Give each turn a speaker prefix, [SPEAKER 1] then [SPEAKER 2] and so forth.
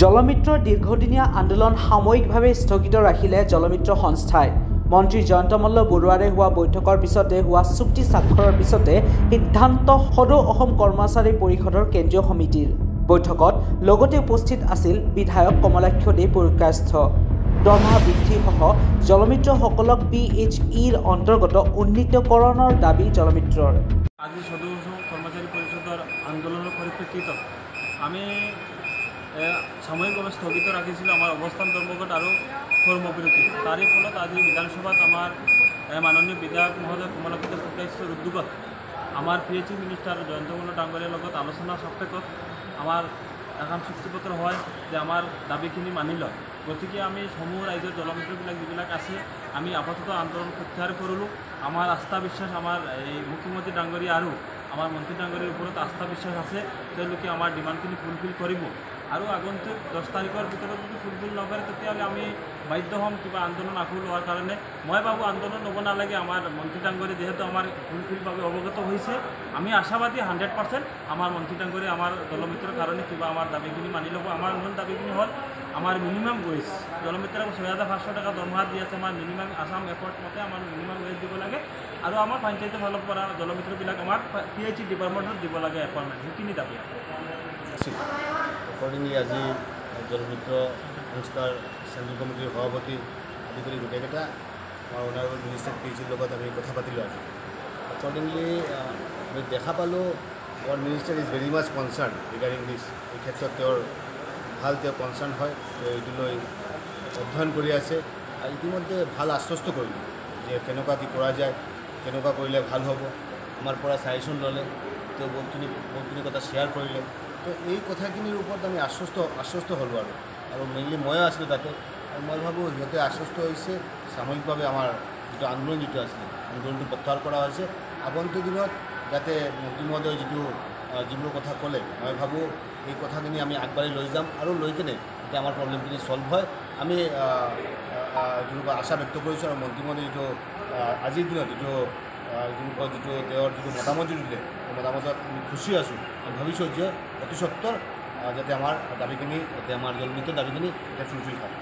[SPEAKER 1] জলমিত্ৰৰ দীৰ্ঘদিনীয়া আন্দোলন সাময়িকভাৱে স্থগিত ৰাখিলে জলমিত্ৰ সংস্থাই। মন্ত্ৰী জয়ন্ত মল্ল বৰুৱাৰে হোৱা বৈঠকৰ পিছতে হোৱা চুক্তি স্বাক্ষৰৰ পিছতে সিদ্ধান্ত সদৌ অসম কৰ্মচাৰী পৰিষদৰ কেন্দ্ৰীয় সমিতিৰ বৈঠকত লগতে উপস্থিত আছিল বিধায়ক কমলাক্ষ দে পুৰকায়স্থ। দৰমহা বৃদ্ধিসহ জলমিত্ৰসকলক PHEৰ অন্তৰ্গত উন্নীতকৰণৰ দাবী জলমিত্ৰৰ।
[SPEAKER 2] আজি সদৌ অসম কৰ্মচাৰী পৰিষদৰ আন্দোলনৰ পৰিপ্ৰেক্ষিতত আমি সাময়িকভাৱে স্থগিত ৰাখিছিলোঁ আমাৰ অৱস্থান ধৰ্মঘট আৰু কৰ্মবিৰতি। তাৰে ফলত আজি বিধানসভাত আমাৰ মাননীয় বিধায়ক মহোদয় কমলাক্ষ দে পুৰকায়স্থৰ উদ্যোগত আমাৰ PHE মিনিষ্টাৰ জয়ন্ত মল্ল ডাঙৰীয়াৰ লগত আলোচনা সাপেক্ষত আমাৰ এখন চুক্তিপত্ৰ হয় যে আমাৰ দাবীখিনি মানি লয়। গতিকে আমি সমূহ ৰাইজৰ জলমিত্ৰবিলাক যিবিলাক আছে আমি আপাতত আন্দোলন প্ৰত্যাহাৰ কৰিলোঁ। আমাৰ আস্থা বিশ্বাস আমাৰ এই মুখ্যমন্ত্ৰী ডাঙৰীয়া আৰু আমাৰ মন্ত্ৰী ডাঙৰীয়াৰ ওপৰত আস্থা বিশ্বাস আছে, তেওঁলোকে আমাৰ ডিমাণ্ডখিনি ফুলফিল কৰিব। আৰু আগন্তুক 10 তাৰিখৰ ভিতৰত যদি ফুলফিল নকৰে তেতিয়াহ'লে আমি বাধ্য হ'ম কিবা আন্দোলন আকৌ লোৱাৰ কাৰণে। মই ভাবোঁ আন্দোলন ল'ব নালাগে, আমাৰ মন্ত্ৰী ডাঙৰীয়া যিহেতু আমাৰ ফুলফিলভাৱে অৱগত হৈছে, আমি আশাবাদী 100% আমাৰ মন্ত্ৰী ডাঙৰীয়া আমাৰ জলমিত্ৰৰ কাৰণে কিবা আমাৰ দাবীখিনি মানি ল'ব। আমাৰ মূল দাবীখিনি হ'ল আমাৰ মিনিমাম ৱেজ, জলমিত্ৰক 6500 টকা দৰমহা দি আছে, আমাৰ মিনিমাম আসাম এফৰ্ট মতে আমাৰ মিনিমাম ৱেজ দিব লাগে আৰু আমাৰ পঞ্চায়তৰ ফালৰ পৰা জলমিত্ৰবিলাক আমাৰ PHE ডিপাৰ্টমেণ্টত দিব লাগে এপইণ্টমেণ্ট, সেইখিনি দাবী।
[SPEAKER 3] একৰ্ডিংলি আজি জলমিত্ৰ সংস্থাৰ চেণ্ট্ৰেল কমিটিৰ সভাপতি আদি কৰি গোটেইকেইটা আমাৰ অনাৰেবল মিনিষ্টাৰ PHEৰ লগত আমি কথা পাতিলোঁ আজি। একৰ্ডিংলি আমি দেখা পালোঁ our minister is very much concerned regarding this. এই ক্ষেত্ৰত তেওঁ কনচাৰ্ণ হয়, তেওঁ এইটো লৈ অধ্যয়ন কৰি আছে আৰু ইতিমধ্যে ভাল আশ্বস্ত কৰিলোঁ যে কেনেকুৱা কি কৰা যায়, কেনেকুৱা কৰিলে ভাল হ'ব। আমাৰ পৰা ছাজেশ্যন ল'লে, তেওঁ বহুতখিনি কথা শ্বেয়াৰ কৰিলে। তো এই কথাখিনিৰ ওপৰত আমি আশ্বস্ত হ'লোঁ আৰু মেইনলি ময়ো আছিলোঁ তাতে। আৰু মই ভাবোঁ সিহঁতে আশ্বস্ত হৈছে, সাময়িকভাৱে আমাৰ যিটো আন্দোলন আছিলে আন্দোলনটো প্ৰত্যাহাৰ কৰা হৈছে। আগন্তুক দিনত যাতে মন্ত্ৰী মহোদয়ে যিবোৰ কথা ক'লে, মই ভাবোঁ এই কথাখিনি আমি আগবাঢ়ি লৈ যাম আৰু লৈ কিনে যাতে আমাৰ প্ৰব্লেমখিনি ছল্ভ হয় আমি আশা ব্যক্ত কৰিছোঁ। আৰু মন্ত্ৰী মহোদয়ে আজিৰ দিনত তেওঁৰ মতামত দিলে, সেই মতামতত আমি খুচি আছোঁ। আমি ভাবিছোঁ যে অতি সত্তৰ যাতে আমাৰ দাবীখিনি, যাতে আমাৰ জলমিত্ৰৰ দাবীখিনি ফুলফিল হয়।